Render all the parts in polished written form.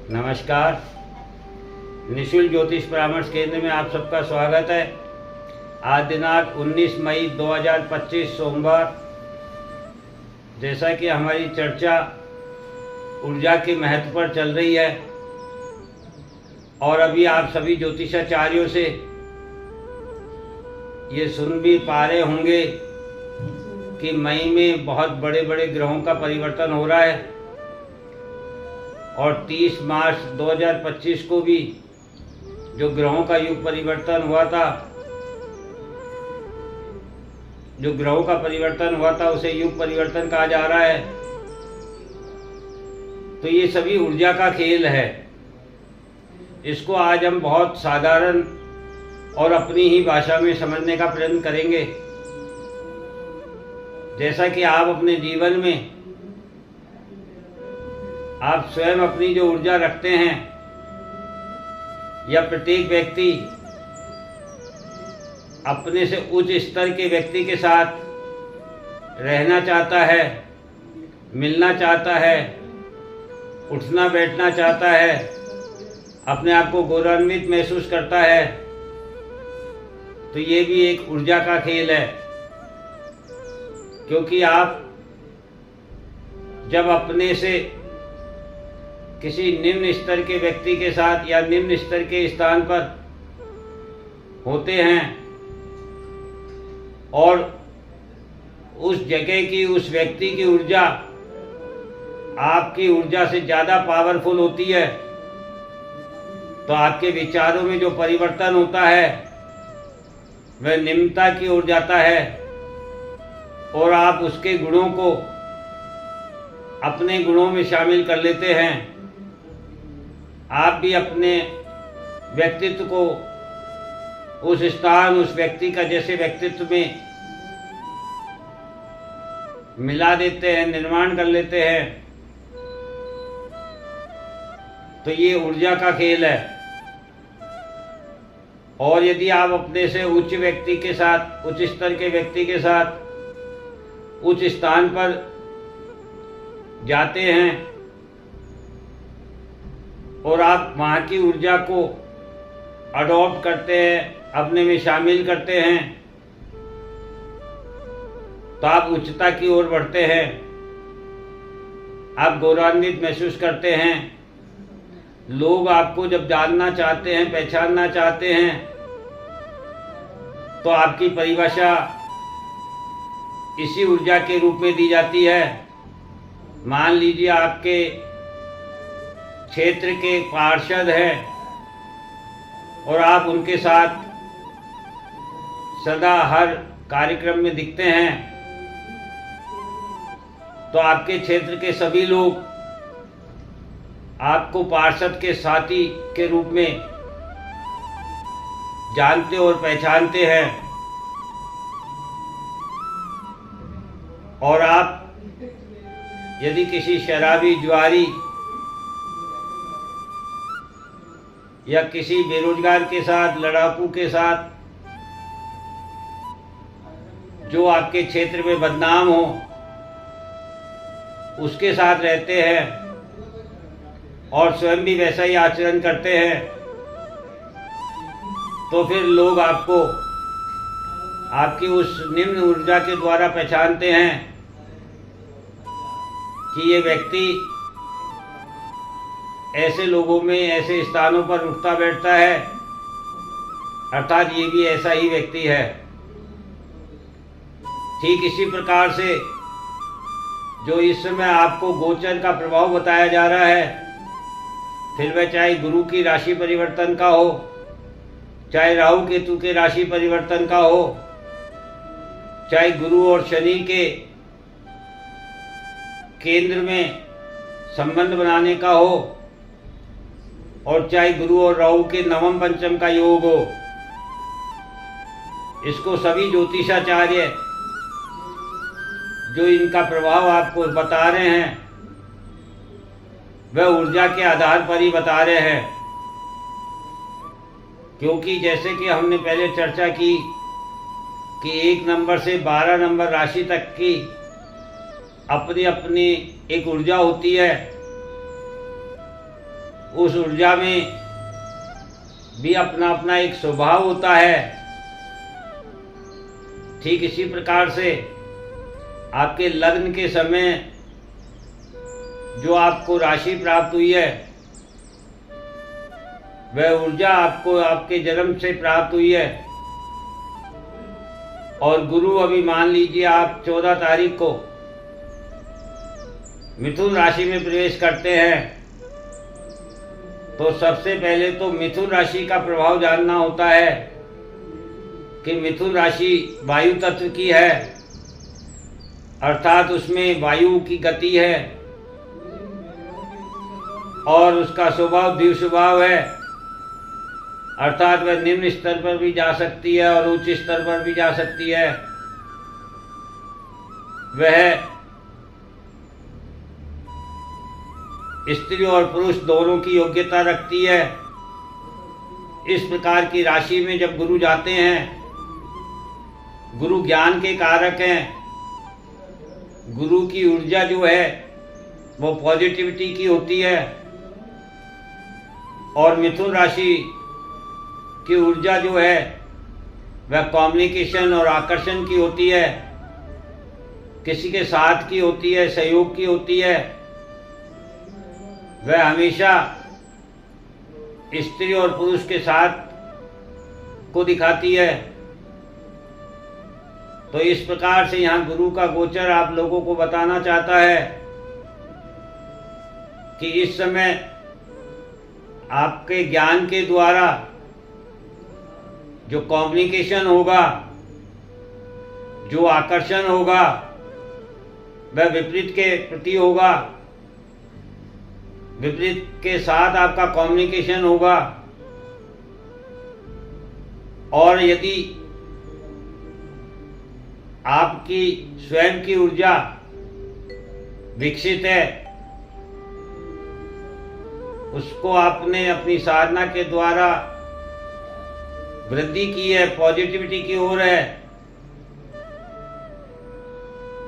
नमस्कार। निःशुल्क ज्योतिष परामर्श केंद्र में आप सबका स्वागत है। आज दिनांक 19 मई 2025 सोमवार। जैसा कि हमारी चर्चा ऊर्जा के महत्व पर चल रही है और अभी आप सभी ज्योतिषाचार्यों से ये सुन भी पा रहे होंगे कि मई में बहुत बड़े बड़े ग्रहों का परिवर्तन हो रहा है और 30 मार्च 2025 को भी जो ग्रहों का युग परिवर्तन हुआ था उसे युग परिवर्तन कहा जा रहा है। तो ये सभी ऊर्जा का खेल है। इसको आज हम बहुत साधारण और अपनी ही भाषा में समझने का प्रयत्न करेंगे। जैसा कि आप अपने जीवन में आप स्वयं अपनी जो ऊर्जा रखते हैं या प्रत्येक व्यक्ति अपने से उच्च स्तर के व्यक्ति के साथ रहना चाहता है, मिलना चाहता है, उठना बैठना चाहता है, अपने आप को गौरवान्वित महसूस करता है, तो ये भी एक ऊर्जा का खेल है। क्योंकि आप जब अपने से किसी निम्न स्तर के व्यक्ति के साथ या निम्न स्तर के स्थान पर होते हैं और उस जगह की उस व्यक्ति की ऊर्जा आपकी ऊर्जा से ज़्यादा पावरफुल होती है, तो आपके विचारों में जो परिवर्तन होता है वह निम्नता की ओर जाता है और आप उसके गुणों को अपने गुणों में शामिल कर लेते हैं। आप भी अपने व्यक्तित्व को उस स्थान, उस व्यक्ति का जैसे व्यक्तित्व में मिला देते हैं, निर्माण कर लेते हैं। तो ये ऊर्जा का खेल है। और यदि आप अपने से उच्च व्यक्ति के साथ, उच्च स्तर के व्यक्ति के साथ उच्च स्थान पर जाते हैं और आप वहाँ की ऊर्जा को अडॉप्ट करते हैं, अपने में शामिल करते हैं, तो आप उच्चता की ओर बढ़ते हैं, आप गौरवान्वित महसूस करते हैं। लोग आपको जब जानना चाहते हैं, पहचानना चाहते हैं, तो आपकी परिभाषा इसी ऊर्जा के रूप में दी जाती है। मान लीजिए आपके क्षेत्र के पार्षद हैं और आप उनके साथ सदा हर कार्यक्रम में दिखते हैं, तो आपके क्षेत्र के सभी लोग आपको पार्षद के साथी के रूप में जानते और पहचानते हैं। और आप यदि किसी शराबी, जुआरी या किसी बेरोजगार के साथ, लड़ाकू के साथ जो आपके क्षेत्र में बदनाम हो, उसके साथ रहते हैं और स्वयं भी वैसा ही आचरण करते हैं, तो फिर लोग आपको आपकी उस निम्न ऊर्जा के द्वारा पहचानते हैं कि ये व्यक्ति ऐसे लोगों में, ऐसे स्थानों पर उठता बैठता है, अर्थात ये भी ऐसा ही व्यक्ति है। ठीक इसी प्रकार से जो इस समय आपको गोचर का प्रभाव बताया जा रहा है, फिर वह चाहे गुरु की राशि परिवर्तन का हो, चाहे राहु केतु के राशि परिवर्तन का हो, चाहे गुरु और शनि के केंद्र में संबंध बनाने का हो, और चाहे गुरु और राहु के नवम पंचम का योग हो, इसको सभी ज्योतिषाचार्य जो इनका प्रभाव आपको बता रहे हैं वह ऊर्जा के आधार पर ही बता रहे हैं। क्योंकि जैसे कि हमने पहले चर्चा की कि 1 नंबर से 12 नंबर राशि तक की अपनी अपनी एक ऊर्जा होती है। उस ऊर्जा में भी अपना अपना एक स्वभाव होता है। ठीक इसी प्रकार से आपके लग्न के समय जो आपको राशि प्राप्त हुई है, वह ऊर्जा आपको आपके जन्म से प्राप्त हुई है। और गुरु अभी मान लीजिए आप 14 तारीख को मिथुन राशि में प्रवेश करते हैं, तो सबसे पहले तो मिथुन राशि का प्रभाव जानना होता है कि मिथुन राशि वायु तत्व की है, अर्थात उसमें वायु की गति है और उसका स्वभाव द्विव स्वभाव है, अर्थात वह निम्न स्तर पर भी जा सकती है और उच्च स्तर पर भी जा सकती है। वह स्त्री और पुरुष दोनों की योग्यता रखती है। इस प्रकार की राशि में जब गुरु जाते हैं, गुरु ज्ञान के कारक हैं। गुरु की ऊर्जा जो है वो पॉजिटिविटी की होती है और मिथुन राशि की ऊर्जा जो है वह कम्युनिकेशन और आकर्षण की होती है, किसी के साथ की होती है, सहयोग की होती है। वह हमेशा स्त्री और पुरुष के साथ को दिखाती है। तो इस प्रकार से यहाँ गुरु का गोचर आप लोगों को बताना चाहता है कि इस समय आपके ज्ञान के द्वारा जो कम्युनिकेशन होगा, जो आकर्षण होगा, वह विपरीत के प्रति होगा। विपरीत के साथ आपका कम्युनिकेशन होगा। और यदि आपकी स्वयं की ऊर्जा विकसित है, उसको आपने अपनी साधना के द्वारा वृद्धि की है, पॉजिटिविटी की ओर है,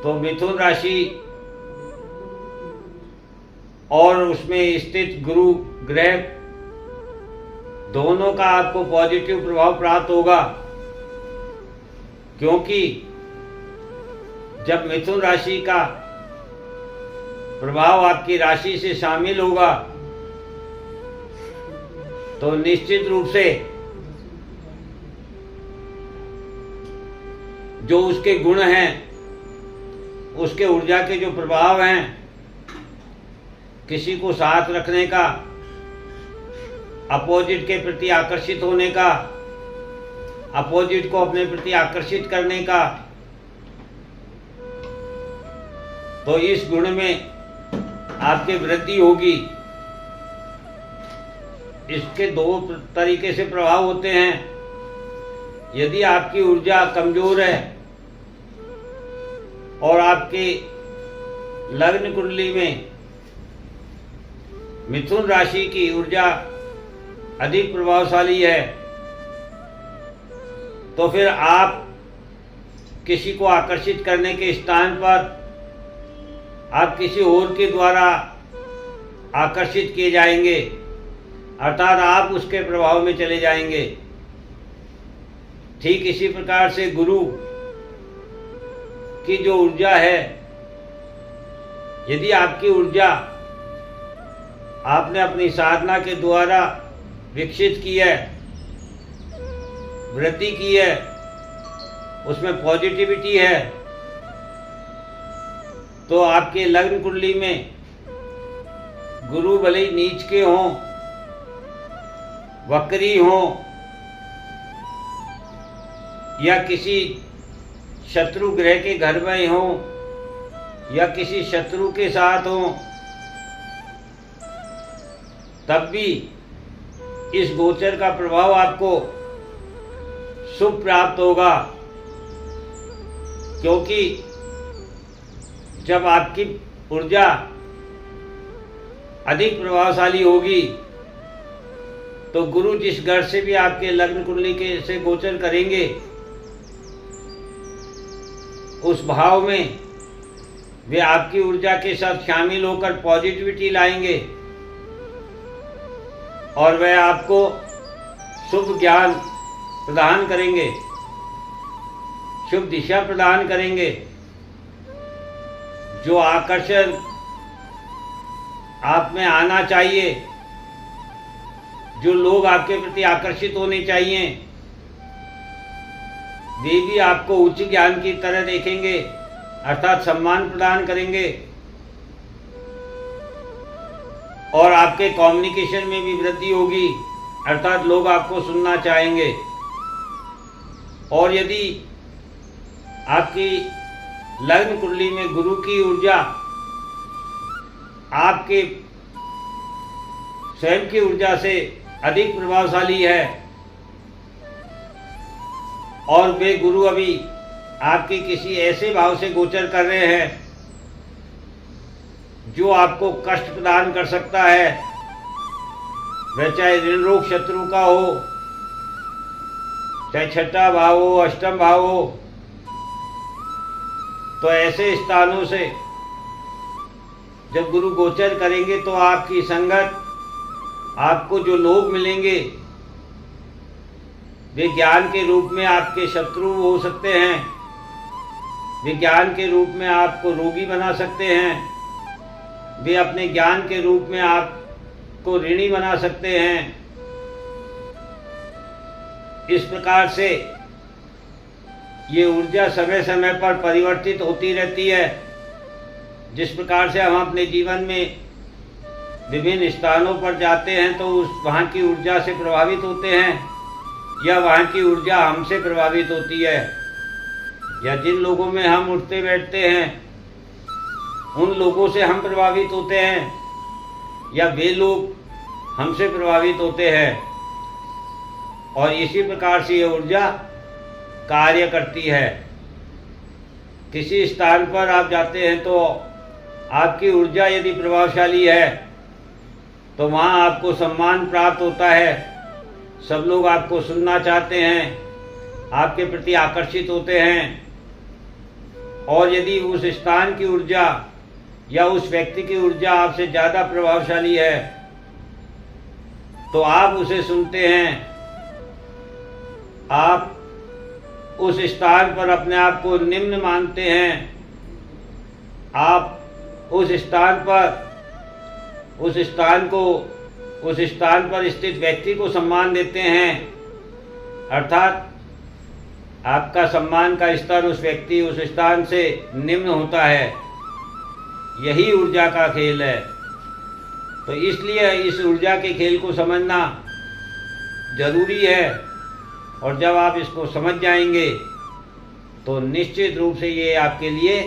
तो मिथुन राशि और उसमें स्थित गुरु ग्रह दोनों का आपको पॉजिटिव प्रभाव प्राप्त होगा। क्योंकि जब मिथुन राशि का प्रभाव आपकी राशि से शामिल होगा तो निश्चित रूप से जो उसके गुण हैं, उसके ऊर्जा के जो प्रभाव हैं, किसी को साथ रखने का, अपोजिट के प्रति आकर्षित होने का, अपोजिट को अपने प्रति आकर्षित करने का, तो इस गुण में आपकी वृद्धि होगी। इसके दो तरीके से प्रभाव होते हैं। यदि आपकी ऊर्जा कमजोर है और आपके लग्न कुंडली में मिथुन राशि की ऊर्जा अधिक प्रभावशाली है, तो फिर आप किसी को आकर्षित करने के स्थान पर आप किसी और के द्वारा आकर्षित किए जाएंगे, अर्थात आप उसके प्रभाव में चले जाएंगे। ठीक इसी प्रकार से गुरु की जो ऊर्जा है, यदि आपकी ऊर्जा आपने अपनी साधना के द्वारा विकसित की है, वृद्धि की है, उसमें पॉजिटिविटी है, तो आपके लग्न कुंडली में गुरु भले ही नीच के हों, वक्री हों या किसी शत्रु ग्रह के घर में हों या किसी शत्रु के साथ हों, तब भी इस गोचर का प्रभाव आपको शुभ प्राप्त होगा। क्योंकि जब आपकी ऊर्जा अधिक प्रभावशाली होगी तो गुरु जिस घर से भी आपके लग्न कुंडली के से गोचर करेंगे, उस भाव में वे आपकी ऊर्जा के साथ शामिल होकर पॉजिटिविटी लाएंगे। और वह आपको शुभ ज्ञान प्रदान करेंगे, शुभ दिशा प्रदान करेंगे। जो आकर्षण आप में आना चाहिए, जो लोग आपके प्रति आकर्षित होने चाहिए, वे भी आपको उच्च ज्ञान की तरह देखेंगे, अर्थात सम्मान प्रदान करेंगे। और आपके कम्युनिकेशन में भी वृद्धि होगी, अर्थात लोग आपको सुनना चाहेंगे। और यदि आपकी लग्न कुंडली में गुरु की ऊर्जा आपके स्वयं की ऊर्जा से अधिक प्रभावशाली है और वे गुरु अभी आपके किसी ऐसे भाव से गोचर कर रहे हैं जो आपको कष्ट प्रदान कर सकता है, वह चाहे ऋण रोग शत्रु का हो, चाहे छठा भाव हो, अष्टम भाव हो, तो ऐसे स्थानों से जब गुरु गोचर करेंगे तो आपकी संगत, आपको जो लोग मिलेंगे वे ज्ञान के रूप में आपके शत्रु हो सकते हैं, वे ज्ञान के रूप में आपको रोगी बना सकते हैं, वे अपने ज्ञान के रूप में आपको ऋणी बना सकते हैं। इस प्रकार से ये ऊर्जा समय समय पर परिवर्तित होती रहती है। जिस प्रकार से हम अपने जीवन में विभिन्न स्थानों पर जाते हैं तो वहाँ की ऊर्जा से प्रभावित होते हैं या वहाँ की ऊर्जा हमसे प्रभावित होती है, या जिन लोगों में हम उठते बैठते हैं उन लोगों से हम प्रभावित होते हैं या वे लोग हमसे प्रभावित होते हैं। और इसी प्रकार से ये ऊर्जा कार्य करती है। किसी स्थान पर आप जाते हैं तो आपकी ऊर्जा यदि प्रभावशाली है तो वहाँ आपको सम्मान प्राप्त होता है, सब लोग आपको सुनना चाहते हैं, आपके प्रति आकर्षित होते हैं। और यदि उस स्थान की ऊर्जा या उस व्यक्ति की ऊर्जा आपसे ज़्यादा प्रभावशाली है तो आप उसे सुनते हैं, आप उस स्थान पर अपने आप को निम्न मानते हैं, आप उस स्थान पर स्थित व्यक्ति को सम्मान देते हैं, अर्थात आपका सम्मान का स्तर उस व्यक्ति उस स्थान से निम्न होता है। यही ऊर्जा का खेल है। तो इसलिए इस ऊर्जा के खेल को समझना जरूरी है, और जब आप इसको समझ जाएंगे तो निश्चित रूप से ये आपके लिए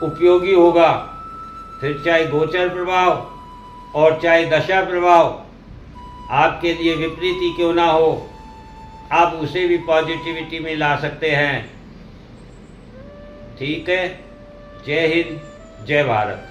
उपयोगी होगा। फिर चाहे गोचर प्रभाव और चाहे दशा प्रभाव आपके लिए विपरीत ही क्यों ना हो, आप उसे भी पॉजिटिविटी में ला सकते हैं। ठीक है। जय हिंद, जय भारत।